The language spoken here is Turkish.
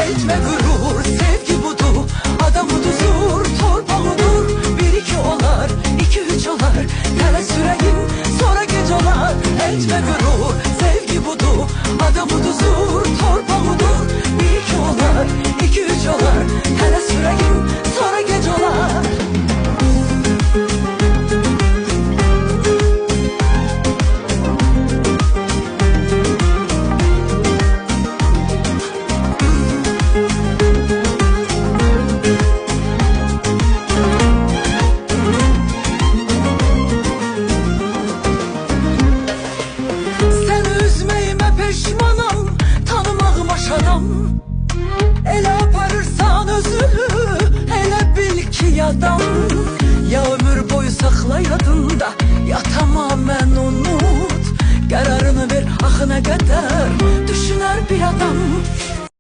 Etme gurur, sevgi budur. Adam ududur, torpalıdır. Bir iki olar, iki üç olar. Hele süreyim, sonra gece olar. Etme gurur, sevgi budur. Adam ududur, torpalıdır. Bir iki olar, iki üç olar. Hele süreyim, sonra gece olar. Pişmanam, tanımağım aşaram. Ele aparırsan özünü, hele bil ki yadam. Ya ömür boyu sakla yadında, ya tamamen unut. Kararını ver, axına kadar düşüner bir adam.